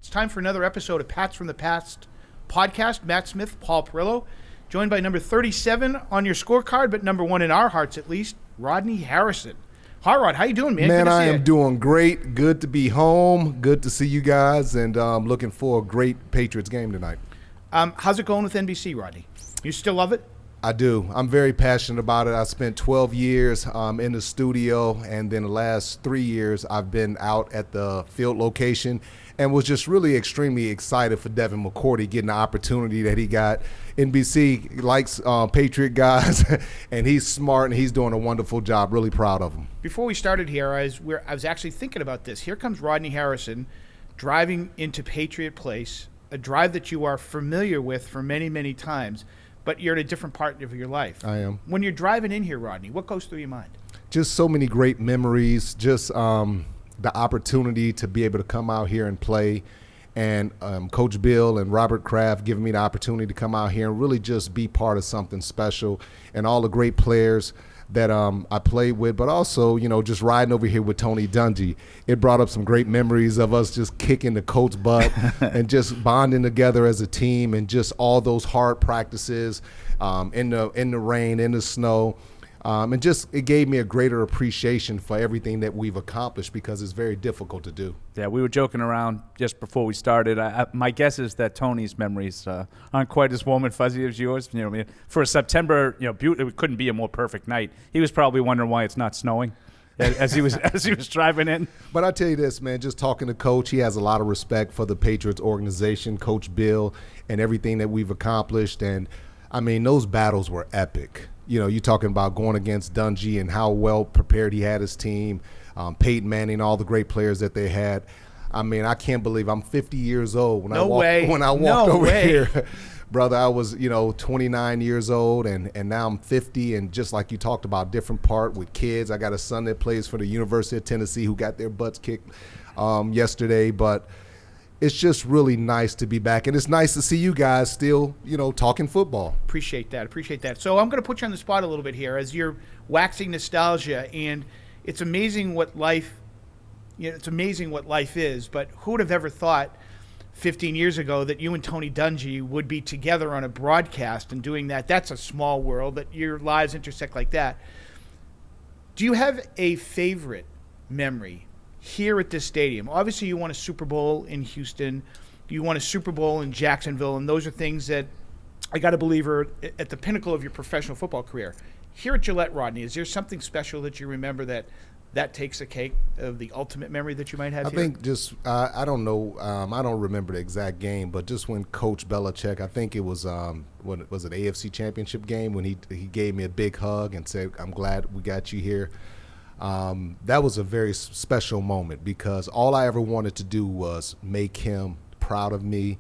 It's time for another episode of Pats from the Past podcast. Matt Smith, Paul Perillo, joined by number 37 on your scorecard, but number 1 in our hearts at least, Rodney Harrison. Hi, Rod. How you doing, man? Man, I am doing great. Good to be home. Good to see you guys, and looking for a great Patriots game tonight. How's it going with NBC, Rodney? You still love it? I do. I'm very passionate about it. I spent 12 years in the studio, and then the last 3 years I've been out at the field location and was just really extremely excited for Devin McCourty getting the opportunity that he got. NBC likes Patriot guys, and he's smart, and he's doing a wonderful job. Really proud of him. Before we started here, I was actually thinking about this. Here comes Rodney Harrison driving into Patriot Place, a drive that you are familiar with for many, many times, but you're in a different part of your life. I am. When you're driving in here, Rodney, what goes through your mind? Just so many great memories, just the opportunity to be able to come out here and play, and Coach Bill and Robert Kraft giving me the opportunity to come out here and really just be part of something special, and all the great players that I played with, but also, just riding over here with Tony Dungy. It brought up some great memories of us just kicking the coach's butt and just bonding together as a team, and just all those hard practices in the rain, in the snow. And just it gave me a greater appreciation for everything that we've accomplished, because it's very difficult to do. Yeah, we were joking around just before we started. My guess is that Tony's memories aren't quite as warm and fuzzy as yours. For a September, it couldn't be a more perfect night. He was probably wondering why it's not snowing as he was driving in. But I tell you this, man, just talking to Coach, he has a lot of respect for the Patriots organization, Coach Bill, and everything that we've accomplished. And I mean, those battles were epic. You're talking about going against Dungy and how well prepared he had his team, Peyton Manning, all the great players that they had. I mean, I can't believe I'm 50 years old when I walked over here. Brother, I was, 29 years old, and now I'm 50, and just like you talked about, different part with kids. I got a son that plays for the University of Tennessee who got their butts kicked yesterday, but it's just really nice to be back, and it's nice to see you guys still, talking football. Appreciate that. So I'm going to put you on the spot a little bit here as you're waxing nostalgia, and it's amazing what life, is. But who would have ever thought 15 years ago that you and Tony Dungy would be together on a broadcast and doing that? That's a small world that your lives intersect like that. Do you have a favorite memory here at this stadium? Obviously, you won a Super Bowl in Houston. You won a Super Bowl in Jacksonville, and those are things that I got to believe are at the pinnacle of your professional football career. Here at Gillette, Rodney, is there something special that you remember that takes a cake of the ultimate memory that you might have here? I think just, I don't know, I don't remember the exact game, but just when Coach Belichick, I think it was, when was it AFC Championship game, when he gave me a big hug and said, "I'm glad we got you here." That was a very special moment, because all I ever wanted to do was make him proud of me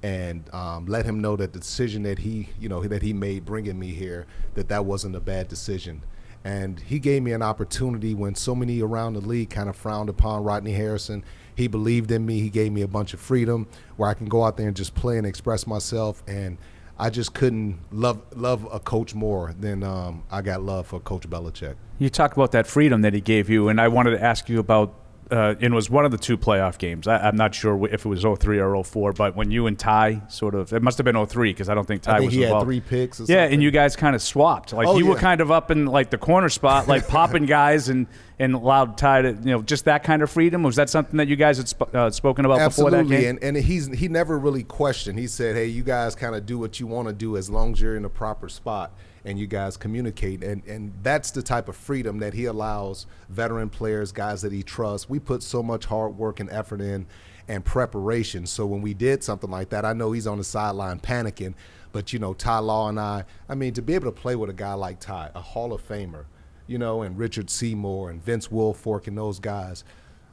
and let him know that the decision that he made bringing me here, that wasn't a bad decision. And he gave me an opportunity when so many around the league kind of frowned upon Rodney Harrison. He believed in me. He gave me a bunch of freedom where I can go out there and just play and express myself. And I just couldn't love a coach more than I got love for Coach Belichick. You talk about that freedom that he gave you, and I wanted to ask you about, it was one of the 2 playoff games. I'm not sure if it was 03 or 04, but when you and Ty it must have been 03, because I don't think Ty was involved. He had 3 picks or Yeah, something. and you guys kind of swapped. You were kind of up in the corner spot, popping guys and allowed Ty to, just that kind of freedom. Was that something that you guys had spoken about before that game? And he never really questioned. He said, "Hey, you guys kind of do what you want to do as long as you're in the proper spot and you guys communicate." And that's the type of freedom that he allows veteran players, guys that he trusts. We put so much hard work and effort in and preparation. So when we did something like that, I know he's on the sideline panicking, but Ty Law and I mean, to be able to play with a guy like Ty, a Hall of Famer, and Richard Seymour and Vince Wilfork and those guys.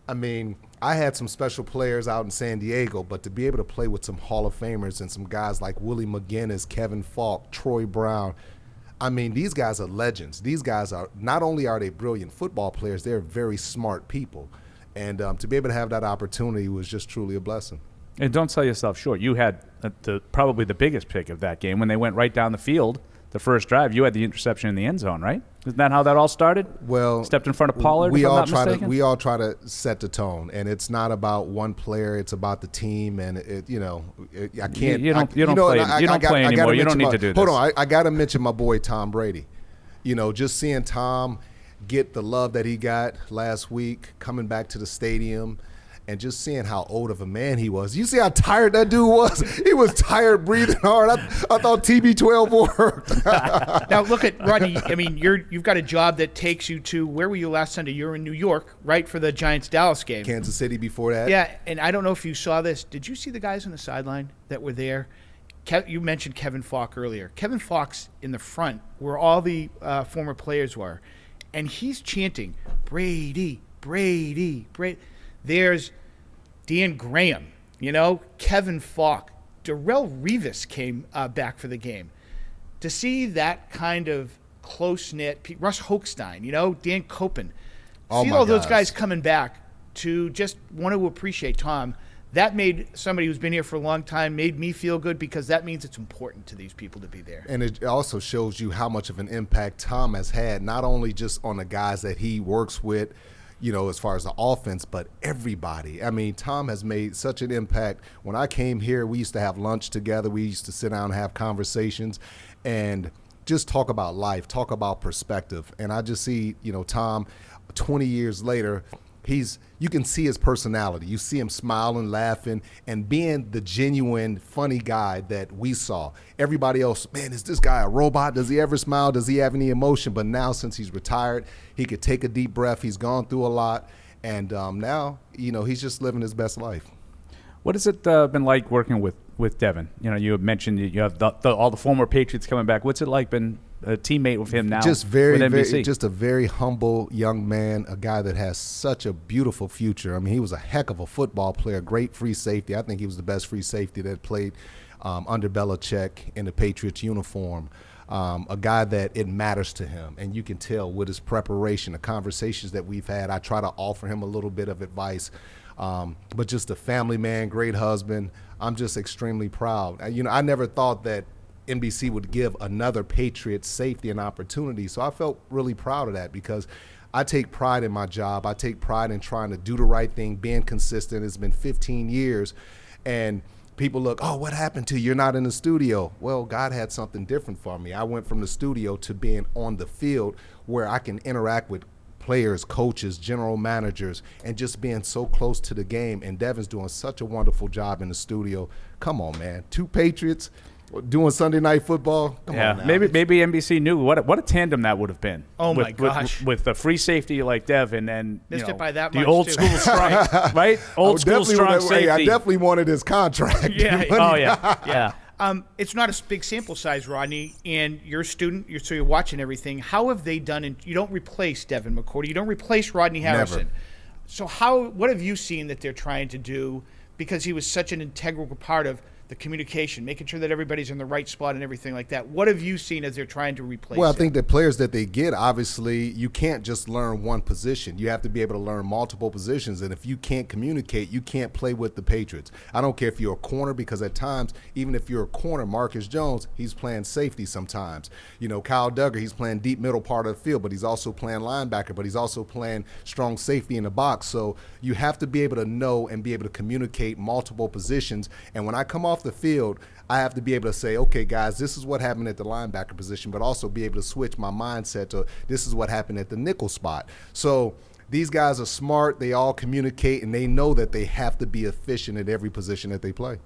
I mean, I had some special players out in San Diego, but to be able to play with some Hall of Famers and some guys like Willie McGinnis, Kevin Falk, Troy Brown, I mean, these guys are legends. These guys are, not only are they brilliant football players, they're very smart people. And to be able to have that opportunity was just truly a blessing. And don't sell yourself short. You had probably the biggest pick of that game when they went right down the field the first drive, you had the interception in the end zone, right? Isn't that how that all started? Well, stepped in front of Pollard. We if I'm all not try mistaken? to we all try to set the tone, and it's not about one player; it's about the team. And I can't. You don't play anymore. You don't need to do this. Hold on, I got to mention my boy Tom Brady. Just seeing Tom get the love that he got last week, coming back to the stadium, and just seeing how old of a man he was. You see how tired that dude was? He was tired, breathing hard. I thought TB12 worked. Now look at Rodney. I mean, you've got a job that takes you to, where were you last Sunday? You were in New York, right, for the Giants-Dallas game. Kansas City before that. Yeah, and I don't know if you saw this. Did you see the guys on the sideline that were there? You mentioned Kevin Falk earlier. Kevin Falk's in the front where all the former players were, and he's chanting, Brady, Brady, Brady. There's Dan Graham, Kevin Falk. Darrelle Revis came back for the game. To see that kind of close-knit, Russ Hochstein, Dan Copen, see all those guys coming back to just want to appreciate Tom. That made somebody who's been here for a long time, made me feel good, because that means it's important to these people to be there. And it also shows you how much of an impact Tom has had, not only just on the guys that he works with, as far as the offense, but everybody. I mean, Tom has made such an impact. When I came here, we used to have lunch together. We used to sit down and have conversations and just talk about life, talk about perspective. And I just see, Tom, 20 years later, you can see his personality. You see him smiling, laughing, and being the genuine, funny guy that we saw. Everybody else, man, is this guy a robot? Does he ever smile? Does he have any emotion? But now, since he's retired, he could take a deep breath. He's gone through a lot, and now, he's just living his best life. What has it been like working with Devin? You have mentioned you have all the former Patriots coming back. What's it like been a teammate with him now? Just with NBC? just a very humble young man, a guy that has such a beautiful future. I mean, he was a heck of a football player, great free safety. I think he was the best free safety that played under Belichick in the Patriots uniform. A guy that it matters to him, and you can tell with his preparation, the conversations that we've had. I try to offer him a little bit of advice, but just a family man, great husband. I'm just extremely proud. I never thought that NBC would give another Patriots safety an opportunity, so I felt really proud of that, because I take pride in my job. I take pride in trying to do the right thing, being consistent. It's been 15 years, and people look, oh, what happened to you? You're not in the studio. Well, God had something different for me. I went from the studio to being on the field, where I can interact with players, coaches, general managers, and just being so close to the game. And Devin's doing such a wonderful job in the studio. Come on, man. 2 Patriots doing Sunday Night Football. Come on now. Maybe NBC knew what a tandem that would have been. Oh my gosh! With the free safety like Devin and missed it by that the much old too. school strong, right? Old school strong safety. I definitely wanted his contract. Yeah. Oh yeah. It's not a big sample size, Rodney, and you're a student, so you're watching everything. How have they done? And you don't replace Devin McCourty. You don't replace Rodney Harrison. Never. So what have you seen that they're trying to do? Because he was such an integral part of the communication, making sure that everybody's in the right spot and everything like that. What have you seen as they're trying to replace Well, I him? think the players that they get, obviously, you can't just learn one position. You have to be able to learn multiple positions, and if you can't communicate, you can't play with the Patriots. I don't care if you're a corner, because at times, even if you're a corner, Marcus Jones, he's playing safety sometimes. Kyle Duggar, he's playing deep middle part of the field, but he's also playing linebacker, but he's also playing strong safety in the box. So you have to be able to know and be able to communicate multiple positions, and when I come off the field, I have to be able to say, okay, guys, this is what happened at the linebacker position, but also be able to switch my mindset to this is what happened at the nickel spot. So these guys are smart. They all communicate, and they know that they have to be efficient at every position that they play.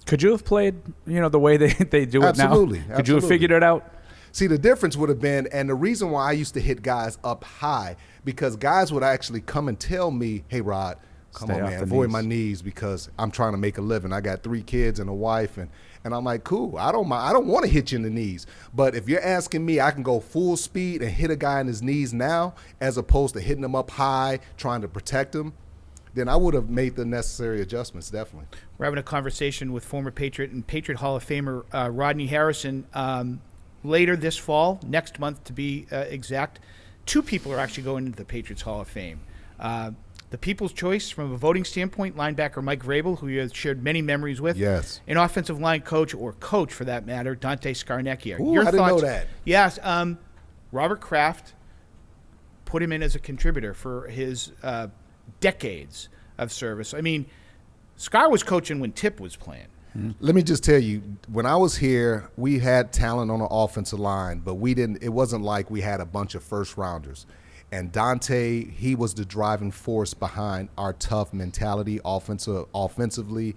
Could you have played, the way they do it Absolutely. now? Could you have figured it out? See, the difference would have been, and the reason why I used to hit guys up high, because guys would actually come and tell me, hey, Rod, come on, man, avoid my knees, because I'm trying to make a living. I got 3 kids and a wife, and I'm like, cool, I don't mind. I don't want to hit you in the knees. But if you're asking me, I can go full speed and hit a guy in his knees now, as opposed to hitting him up high, trying to protect him, then I would have made the necessary adjustments, definitely. We're having a conversation with former Patriot and Patriot Hall of Famer Rodney Harrison. Later this fall, next month to be exact, 2 people are actually going into the Patriots Hall of Fame. The people's choice from a voting standpoint, linebacker Mike Vrabel, who you have shared many memories with. Yes. An offensive line coach, or coach for that matter, Dante Scarnecchia. Ooh, I didn't know that. Yes. Robert Kraft put him in as a contributor for his decades of service. I mean, Scar was coaching when Tip was playing. Let me just tell you, when I was here, we had talent on the offensive line, but it wasn't like we had a bunch of first rounders. And Dante, he was the driving force behind our tough mentality offensively,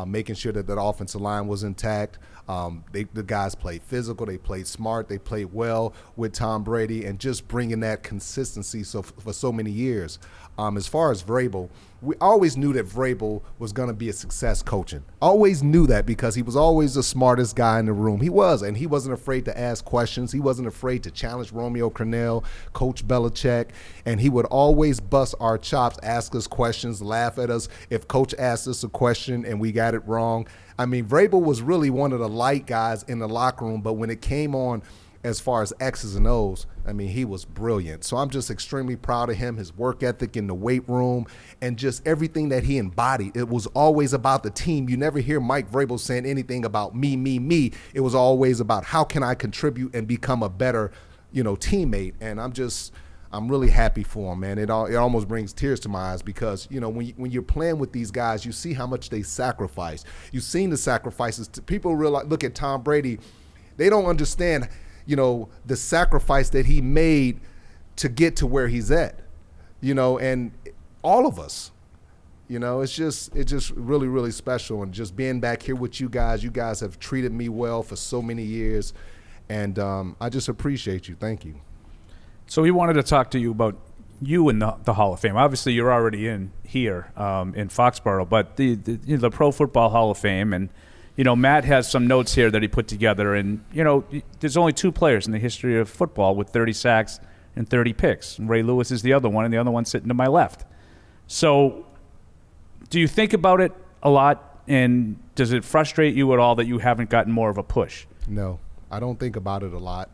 making sure that offensive line was intact. The guys played physical, they played smart, they played well with Tom Brady, and just bringing that consistency for so many years. As far as Vrabel, we always knew that Vrabel was going to be a success coaching. Always knew that because he was always the smartest guy in the room. He was, and he wasn't afraid to ask questions. He wasn't afraid to challenge Romeo Crennel, Coach Belichick, and he would always bust our chops, ask us questions, laugh at us if Coach asked us a question and we got it wrong. I mean, Vrabel was really one of the light guys in the locker room, but when it came on as far as X's and O's, I mean, he was brilliant. So I'm just extremely proud of him, his work ethic in the weight room, and just everything that he embodied. It was always about the team. You never hear Mike Vrabel saying anything about me, me, me. It was always about how can I contribute and become a better, teammate. And I'm really happy for him, man. It almost brings tears to my eyes because, when you're playing with these guys, you see how much they sacrifice. You've seen the sacrifices. People realize, look at Tom Brady. They don't understand the sacrifice that he made to get to where he's at, and all of us, it's just really, really special. And just being back here with you guys have treated me well for so many years. And I just appreciate you. Thank you. So we wanted to talk to you about you in the Hall of Fame. Obviously, you're already in here in Foxborough, but the Pro Football Hall of Fame, and Matt has some notes here that he put together, and there's only two players in the history of football with 30 sacks and 30 picks. Ray Lewis is the other one, and the other one's sitting to my left. So, do you think about it a lot, and does it frustrate you at all that you haven't gotten more of a push? No, I don't think about it a lot.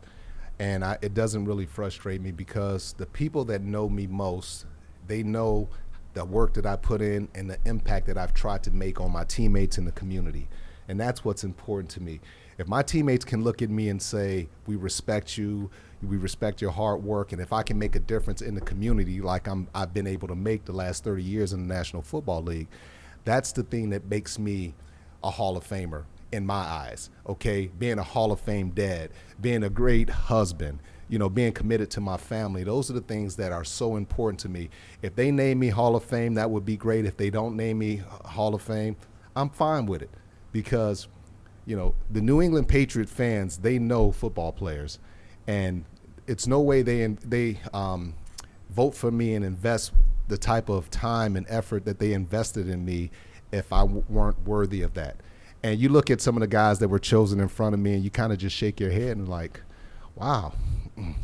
And it doesn't really frustrate me because the people that know me most, they know the work that I put in and the impact that I've tried to make on my teammates in the community. And that's what's important to me. If my teammates can look at me and say, we respect you, we respect your hard work, and if I can make a difference in the community like I've been able to make the last 30 years in the National Football League, that's the thing that makes me a Hall of Famer. In my eyes, okay, being a Hall of Fame dad, being a great husband, being committed to my family, those are the things that are so important to me. If they name me Hall of Fame, that would be great. If they don't name me Hall of Fame, I'm fine with it because, the New England Patriots fans, they know football players, and it's no way they vote for me and invest the type of time and effort that they invested in me if I weren't worthy of that. And you look at some of the guys that were chosen in front of me and you kind of just shake your head and like, wow,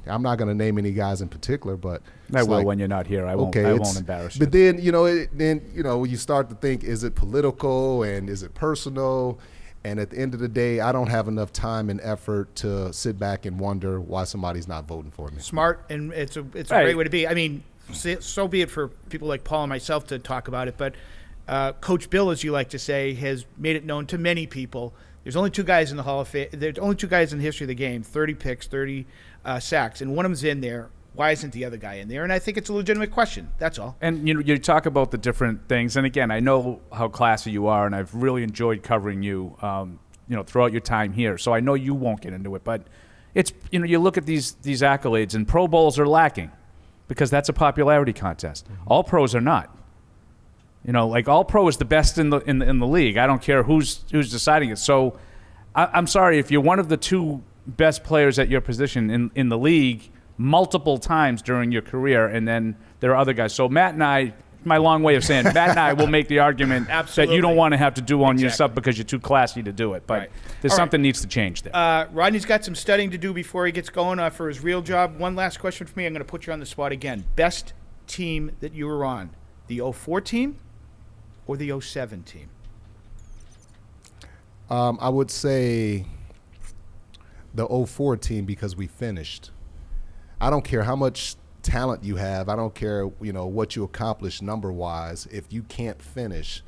I'm not going to name any guys in particular, but I will when you're not here. I won't embarrass you. But then, you start to think, is it political and is it personal? And at the end of the day, I don't have enough time and effort to sit back and wonder why somebody's not voting for me. Smart, and it's a great way to be. I mean, so be it for people like Paul and myself to talk about it, but Coach Bill, as you like to say, has made it known to many people. There's only two guys in the Hall of Fame. There's only two guys in the history of the game, 30 picks, 30 sacks, and one of them's in there. Why isn't the other guy in there? And I think it's a legitimate question. That's all. And you talk about the different things, and again, I know how classy you are, and I've really enjoyed covering you, throughout your time here. So I know you won't get into it, but it's you look at these accolades, and Pro Bowls are lacking because that's a popularity contest. Mm-hmm. All pros are not. All pro is the best in the league. I don't care who's deciding it. So I'm sorry if you're one of the two best players at your position in the league multiple times during your career, and then there are other guys. So Matt and I, my long way of saying, Matt and I will make the argument that you don't want to have to do on yourself because you're too classy to do it. But there's something needs to change there. Rodney's got some studying to do before he gets going for his real job. One last question for me. I'm going to put you on the spot again. Best team that you were on, the 04 team or the 07 team? I would say the 04 team because we finished. I don't care how much talent you have, I don't care, what you accomplish number-wise, if you can't finish,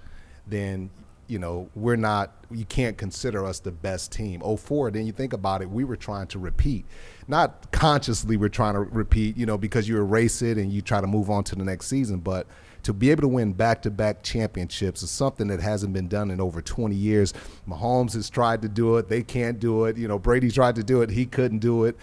then you can't consider us the best team. 04, then you think about it, we were trying to repeat. Not consciously we're trying to repeat, because you erase it and you try to move on to the next season, but to be able to win back-to-back championships is something that hasn't been done in over 20 years. Mahomes has tried to do it. They can't do it. Brady tried to do it. He couldn't do it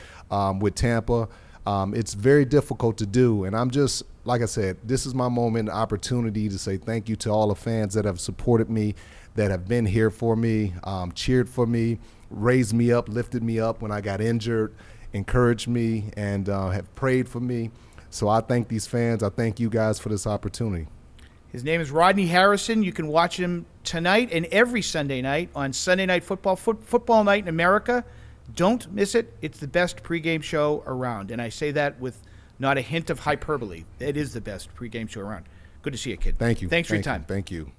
with Tampa. It's very difficult to do, and I'm just, like I said, this is my moment, opportunity to say thank you to all the fans that have supported me, that have been here for me, cheered for me, raised me up, lifted me up when I got injured, encouraged me, and have prayed for me. So I thank these fans. I thank you guys for this opportunity. His name is Rodney Harrison. You can watch him tonight and every Sunday night on Sunday Night Football, Football Night in America. Don't miss it. It's the best pregame show around. And I say that with not a hint of hyperbole. It is the best pregame show around. Good to see you, kid. Thank you. Thanks for your time. Thank you.